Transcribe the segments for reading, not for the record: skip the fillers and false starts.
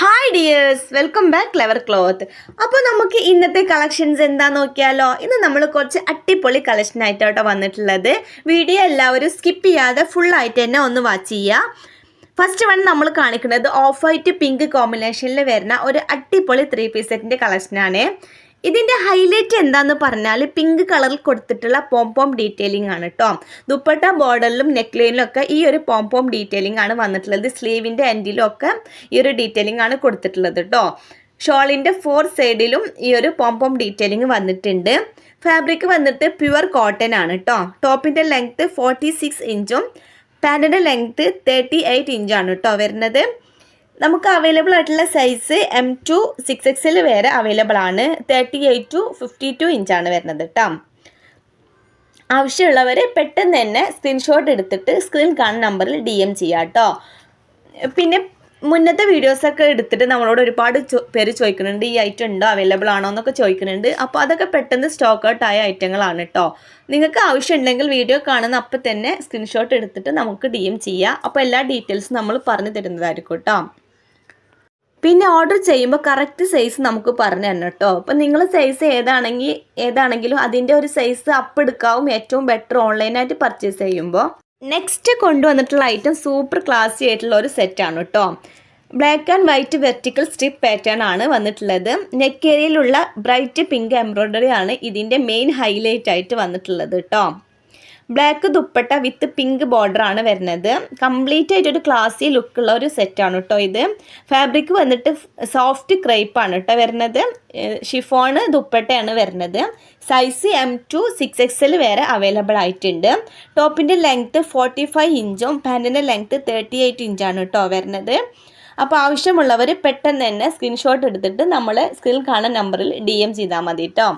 Hi dears, welcome back clever cloth. അപ്പോൾ നമുക്ക് ഇന്നത്തെ കളക്ഷൻസ് എന്താ നോക്കിയാലോ. ഇന്ന് നമ്മൾ കുറച്ച് അടിപൊളി കളക്ഷൻ ആയിട്ടോട്ടോ വന്നിട്ടുള്ളത്. വീഡിയോ എല്ലാവരും സ്കിപ്പ് ചെയ്യാതെ ഫുള്ളായിട്ട് തന്നെ ഒന്ന് വാച്ച് ചെയ്യുക. ഫസ്റ്റ് വൺ നമ്മൾ കാണിക്കുന്നത് ഓഫ് വൈറ്റ് പിങ്ക് കോമ്പിനേഷനിൽ വരുന്ന ഒരു അടിപൊളി 3 പീസ് സെറ്റിൻ്റെ കളക്ഷനാണ്. ഇതിൻ്റെ ഹൈലൈറ്റ് എന്താന്ന് പറഞ്ഞാൽ പിങ്ക് കളറിൽ കൊടുത്തിട്ടുള്ള പോംപോം ഡീറ്റെയിലിംഗ് ആണ് കേട്ടോ. ദുപ്പട്ട ബോർഡറിലും നെക്ക് ലൈനിലും ഒക്കെ ഈ ഒരു പോംപോം ഡീറ്റെയിലിംഗ് ആണ് വന്നിട്ടുള്ളത്. സ്ലീവിൻ്റെ എൻഡിലും ഒക്കെ ഈ ഒരു ഡീറ്റെയിലിംഗ് ആണ് കൊടുത്തിട്ടുള്ളത് കേട്ടോ. ഷോളിൻ്റെ 4 സൈഡിലും ഈ ഒരു പോംപോം ഡീറ്റെയിലിംഗ് വന്നിട്ടുണ്ട്. ഫാബ്രിക് വന്നിട്ട് പ്യുവർ കോട്ടൺ ആണ് കേട്ടോ. ടോപ്പിൻ്റെ ലെങ്ത്ത് 46 ഇഞ്ചും പാൻറ്റിൻ്റെ ലെങ്ത്ത് 38 ഇഞ്ചാണ് കേട്ടോ വരുന്നത്. നമുക്ക് അവൈലബിൾ ആയിട്ടുള്ള സൈസ് M2 6XL വരെ അവൈലബിൾ ആണ്. 38 to 52 ഇഞ്ചാണ് വരുന്നത് കേട്ടോ. ആവശ്യമുള്ളവർ പെട്ടെന്ന് തന്നെ സ്ക്രീൻഷോട്ട് എടുത്തിട്ട് സ്ക്രീൻ കാണുന്ന നമ്പറിൽ DM ചെയ്യാം കേട്ടോ. പിന്നെ മുന്നത്തെ വീഡിയോസൊക്കെ എടുത്തിട്ട് നമ്മളോട് ഒരുപാട് പേര് ചോദിക്കുന്നുണ്ട് ഈ ഐറ്റം ഉണ്ടോ, അവൈലബിൾ ആണോ എന്നൊക്കെ ചോദിക്കുന്നുണ്ട്. അപ്പോൾ അതൊക്കെ പെട്ടെന്ന് സ്റ്റോക്ക് ഔട്ട് ആയ ഐറ്റങ്ങളാണ് കേട്ടോ. നിങ്ങൾക്ക് ആവശ്യമുണ്ടെങ്കിൽ വീഡിയോ കാണുന്ന അപ്പം തന്നെ സ്ക്രീൻഷോട്ട് എടുത്തിട്ട് നമുക്ക് DM ചെയ്യാം. അപ്പോൾ എല്ലാ ഡീറ്റെയിൽസും നമ്മൾ പറഞ്ഞു തരുന്നതായിരിക്കും കേട്ടോ. പിന്നെ ഓർഡർ ചെയ്യുമ്പോൾ കറക്റ്റ് സൈസ് നമുക്ക് പറഞ്ഞു തരണം കേട്ടോ. അപ്പോൾ നിങ്ങൾ സൈസ് ഏതാണെങ്കിലും അതിൻ്റെ ഒരു സൈസ് അപ്പ് എടുക്കാവും ഏറ്റവും ബെറ്റർ ഓൺലൈനായിട്ട് പർച്ചേസ് ചെയ്യുമ്പോൾ. നെക്സ്റ്റ് കൊണ്ടുവന്നിട്ടുള്ള ഐറ്റം സൂപ്പർ ക്ലാസി ആയിട്ടുള്ള ഒരു സെറ്റാണ് കേട്ടോ. Black and white vertical strip pattern ആണ് വന്നിട്ടുള്ളത്. നെക്ക് ഏരിയയിലുള്ള ബ്രൈറ്റ് പിങ്ക് എംബ്രോയ്ഡറി ആണ് ഇതിൻ്റെ മെയിൻ ഹൈലൈറ്റ് ആയിട്ട് വന്നിട്ടുള്ളത് കേട്ടോ. ബ്ലാക്ക് ദുപ്പട്ട വിത്ത് പിങ്ക് ബോർഡർ ആണ് വരുന്നത്. കംപ്ലീറ്റ് ആയിട്ട് ഒരു ക്ലാസി ലുക്കുള്ള ഒരു സെറ്റാണ് കേട്ടോ ഇത്. ഫാബ്രിക് വന്നിട്ട് സോഫ്റ്റ് ക്രേപ്പ് ആണ് കേട്ടോ വരുന്നത്. ഷിഫോണ് ദുപ്പട്ടയാണ് വരുന്നത്. സൈസ് M2 6XL വരെ അവൈലബിൾ ആയിട്ടുണ്ട്. ടോപ്പിൻ്റെ ലെങ്ത്ത് 45 ഇഞ്ചും പാൻറ്റിൻ്റെ ലെങ്ത്ത് 38 ഇഞ്ചാണ് കേട്ടോ വരുന്നത്. അപ്പോൾ ആവശ്യമുള്ളവർ പെട്ടെന്ന് തന്നെ സ്ക്രീൻഷോട്ട് എടുത്തിട്ട് നമ്മൾ സ്ക്രീൻ കാണുന്ന നമ്പറിൽ DM ചെയ്താൽ മതി കേട്ടോ.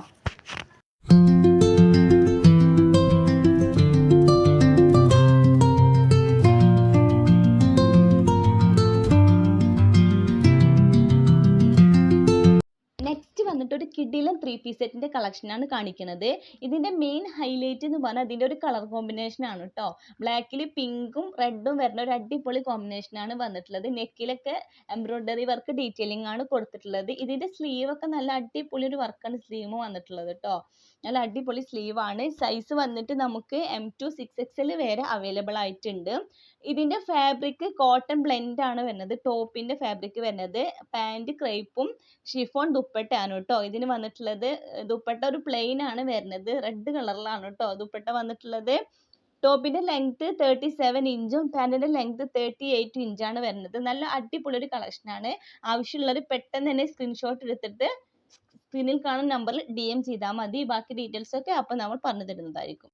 ഒരു കിഡിലും 3 പീസ് സെറ്റിന്റെ കളക്ഷനാണ് കാണിക്കുന്നത്. ഇതിന്റെ മെയിൻ ഹൈലൈറ്റ് എന്ന് പറഞ്ഞാൽ അതിന്റെ ഒരു കളർ കോമ്പിനേഷൻ ആണ് കേട്ടോ. ബ്ലാക്കിൽ പിങ്കും റെഡും വരുന്ന ഒരു അടിപൊളി കോമ്പിനേഷൻ ആണ് വന്നിട്ടുള്ളത്. നെക്കിലൊക്കെ എംബ്രോയിഡറി വർക്ക് ഡീറ്റെയിലിംഗ് ആണ് കൊടുത്തിട്ടുള്ളത്. ഇതിന്റെ സ്ലീവ് ഒക്കെ നല്ല അടിപൊളി ഒരു വർക്കാണ് സ്ലീവ് വന്നിട്ടുള്ളത് കേട്ടോ. നല്ല അടിപൊളി സ്ലീവ് ആണ്. സൈസ് വന്നിട്ട് നമുക്ക് M2 6XL വരെ അവൈലബിൾ ആയിട്ടുണ്ട്. ഇതിന്റെ ഫാബ്രിക് കോട്ടൺ ബ്ലെൻഡ് ആണ് വരുന്നത്. ടോപ്പിന്റെ ഫാബ്രിക് വരുന്നത് പാന്റ് ക്രേപ്പും ഷിഫോൺ ദുപ്പട്ടയാണ് കേട്ടോ. ഇതിന് വന്നിട്ടുള്ളത് ദുപ്പട്ട ഒരു പ്ലെയിൻ ആണ് വരുന്നത്. റെഡ് കളറിലാണ് കേട്ടോ ദുപ്പട്ട വന്നിട്ടുള്ളത്. ടോപ്പിന്റെ ലെങ്ത് 37 ഇഞ്ചും പാൻറ്റിന്റെ ലെങ്ത് 38 ഇഞ്ചാണ് വരുന്നത്. നല്ല അടിപൊളി ഒരു കളക്ഷനാണ്. ആവശ്യമുള്ളവർ പെട്ടെന്ന് തന്നെ സ്ക്രീൻഷോട്ട് എടുത്തിട്ട് സ്ക്രീനിൽ കാണുന്ന നമ്പറിൽ DM ചെയ്താൽ മതി. ബാക്കി ഡീറ്റെയിൽസ് ഒക്കെ അപ്പോൾ നമ്മൾ പറഞ്ഞു തരുന്നതായിരിക്കും.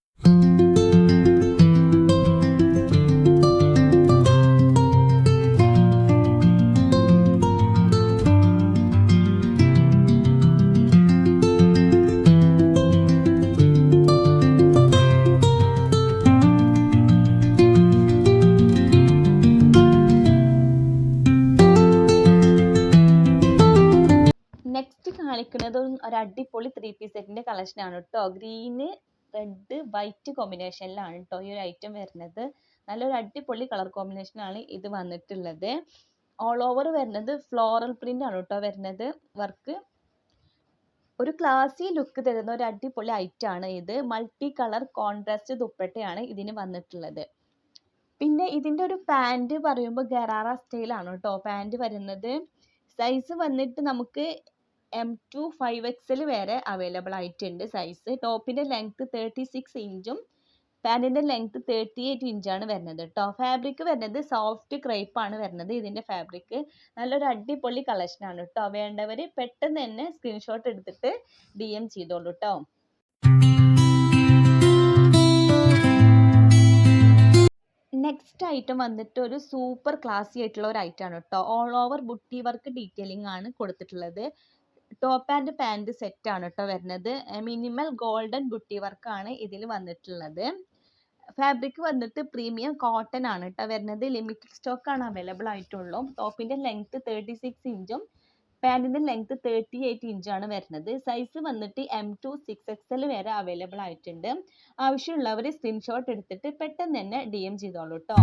നെക്സ്റ്റ് കാണിക്കുന്നത് ഒരു അടിപൊളി 3 പീസ് സെറ്റിന്റെ കളക്ഷൻ ആണ് കേട്ടോ. ഗ്രീന് റെഡ് വൈറ്റ് കോമ്പിനേഷനിലാണ് കേട്ടോ ഈ ഒരു ഐറ്റം വരുന്നത്. നല്ലൊരു അടിപൊളി കളർ കോമ്പിനേഷൻ ആണ് ഇത് വന്നിട്ടുള്ളത്. ഓൾ ഓവർ വരുന്നത് ഫ്ലോറൽ പ്രിന്റ് ആണ് കേട്ടോ വരുന്നത്. വർക്ക് ഒരു ക്ലാസി ലുക്ക് തരുന്ന ഒരു അടിപൊളി ഐറ്റം ആണ് ഇത്. മൾട്ടി കളർ കോൺട്രാസ്റ്റ് ദുപ്പട്ടയാണ് ഇതിന് വന്നിട്ടുള്ളത്. പിന്നെ ഇതിന്റെ ഒരു പാന്റ് പറയുമ്പോൾ ഗറാറ സ്റ്റൈലാണ് കേട്ടോ പാന്റ് വരുന്നത്. സൈസ് വന്നിട്ട് നമുക്ക് M2 5XL വരെ അവൈലബിൾ ആയിട്ടുണ്ട് സൈസ്. ടോപ്പിന്റെ ലെങ്ത് 36 ഇഞ്ചും പാൻറ്റിന്റെ ലെങ്ത് 38 ഇഞ്ചാണ് വരുന്നത് കേട്ടോ. ഫാബ്രിക് വരുന്നത് സോഫ്റ്റ് ക്രേപ്പ് ആണ് വരുന്നത്. ഇതിന്റെ ഫാബ്രിക് നല്ലൊരു അടിപൊളി കളക്ഷൻ ആണ് കേട്ടോ. വേണ്ടവർ പെട്ടെന്ന് തന്നെ സ്ക്രീൻഷോട്ട് എടുത്തിട്ട് DM ചെയ്തോളൂ കേട്ടോ. നെക്സ്റ്റ് ഐറ്റം വന്നിട്ട് ഒരു സൂപ്പർ ക്ലാസി ആയിട്ടുള്ള ഒരു ഐറ്റം ആണ് കേട്ടോ. All over buti work detailing ആണ് കൊടുത്തിട്ടുള്ളത്. ടോപ്പ് ആൻഡ് പാൻറ് സെറ്റ് ആണ് കേട്ടോ വരുന്നത്. മിനിമൽ ഗോൾഡൻ ബുട്ടി വർക്ക് ആണ് ഇതിൽ വന്നിട്ടുള്ളത്. ഫാബ്രിക് വന്നിട്ട് പ്രീമിയം കോട്ടൺ ആണ് കേട്ടോ വരുന്നത്. ലിമിറ്റഡ് സ്റ്റോക്ക് ആണ് അവൈലബിൾ ആയിട്ടുള്ളൂ. ടോപ്പിന്റെ ലെങ്ത് 36 ഇഞ്ചും പാൻറ്റിന്റെ ലെങ്ത് 38 ഇഞ്ചാണ് വരുന്നത്. സൈസ് വന്നിട്ട് M2 6XL വരെ അവൈലബിൾ ആയിട്ടുണ്ട്. ആവശ്യമുള്ളവർ സ്ക്രീൻഷോട്ട് എടുത്തിട്ട് പെട്ടെന്ന് തന്നെ DM ചെയ്തോളൂ കേട്ടോ.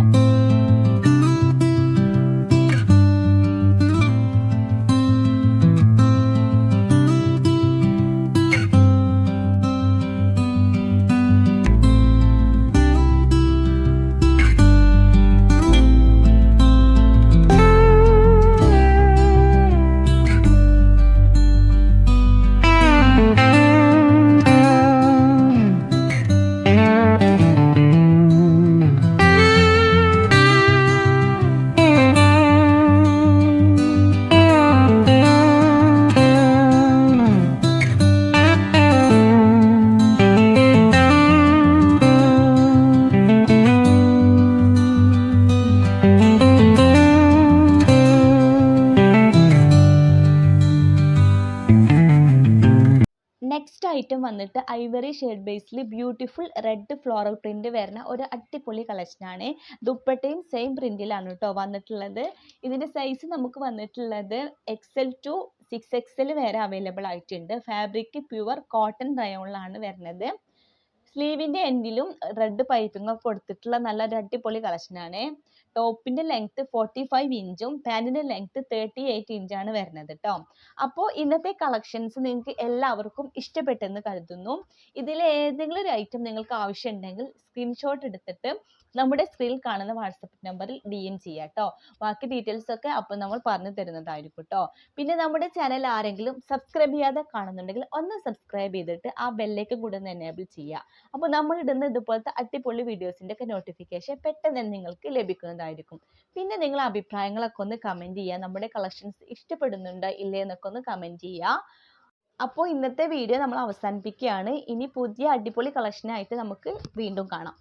നെക്സ്റ്റ് ഐറ്റം വന്നിട്ട് ഐവറി ഷെയ്ഡ് ബേസിൽ ബ്യൂട്ടിഫുൾ റെഡ് ഫ്ലോറൽ പ്രിന്റ് വരുന്ന ഒരു അടിപൊളി കളക്ഷനാണ്. ദുപ്പട്ടയും സെയിം പ്രിന്റിലാണ് കേട്ടോ വന്നിട്ടുള്ളത്. ഇതിൻ്റെ സൈസ് നമുക്ക് വന്നിട്ടുള്ളത് XL to 6XL വരെ അവൈലബിൾ ആയിട്ടുണ്ട്. ഫാബ്രിക് പ്യുവർ കോട്ടൺ റയോണിലാണ് വരുന്നത്. സ്ലീവിൻ്റെ എൻഡിലും റെഡ് പൈപ്പിംഗ് ഒക്കെ കൊടുത്തിട്ടുള്ള നല്ലൊരു അടിപൊളി കളക്ഷനാണ്. ടോപ്പിൻ്റെ ലെങ്ത്ത് 45 ഇഞ്ചും പാൻറ്റിൻ്റെ ലെങ്ത്ത് 38 ഇഞ്ചാണ് വരുന്നത് കേട്ടോ. അപ്പോൾ ഇന്നത്തെ കളക്ഷൻസ് നിങ്ങൾക്ക് എല്ലാവർക്കും ഇഷ്ടപ്പെട്ടെന്ന് കരുതുന്നു. ഇതിൽ ഏതെങ്കിലും ഒരു ഐറ്റം നിങ്ങൾക്ക് ആവശ്യമുണ്ടെങ്കിൽ സ്ക്രീൻഷോട്ട് എടുത്തിട്ട് നമ്മുടെ സ്ക്രീനിൽ കാണുന്ന വാട്സപ്പ് നമ്പറിൽ DM ചെയ്യാം കേട്ടോ. ബാക്കി ഡീറ്റെയിൽസ് ഒക്കെ അപ്പോൾ നമ്മൾ പറഞ്ഞു തരുന്നതായിരിക്കും കേട്ടോ. പിന്നെ നമ്മുടെ ചാനൽ ആരെങ്കിലും സബ്സ്ക്രൈബ് ചെയ്യാതെ കാണുന്നുണ്ടെങ്കിൽ ഒന്ന് സബ്സ്ക്രൈബ് ചെയ്തിട്ട് ആ ബെല്ലേക്ക് കൂടെ ഒന്ന് എനേബിൾ ചെയ്യുക. അപ്പോൾ നമ്മൾ ഇടുന്ന ഇതുപോലത്തെ അടിപൊളി വീഡിയോസിൻ്റെ ഒക്കെ നോട്ടിഫിക്കേഷൻ പെട്ടെന്ന് തന്നെ നിങ്ങൾക്ക് ലഭിക്കുന്നതായിരിക്കും. പിന്നെ നിങ്ങൾ അഭിപ്രായങ്ങളൊക്കെ ഒന്ന് കമൻറ്റ് ചെയ്യുക. നമ്മുടെ കളക്ഷൻസ് ഇഷ്ടപ്പെടുന്നുണ്ടോ ഇല്ലേ എന്നൊക്കെ ഒന്ന് കമൻറ്റ് ചെയ്യുക. അപ്പോൾ ഇന്നത്തെ വീഡിയോ നമ്മൾ അവസാനിപ്പിക്കുകയാണ്. ഇനി പുതിയ അടിപൊളി കളക്ഷനായിട്ട് നമുക്ക് വീണ്ടും കാണാം.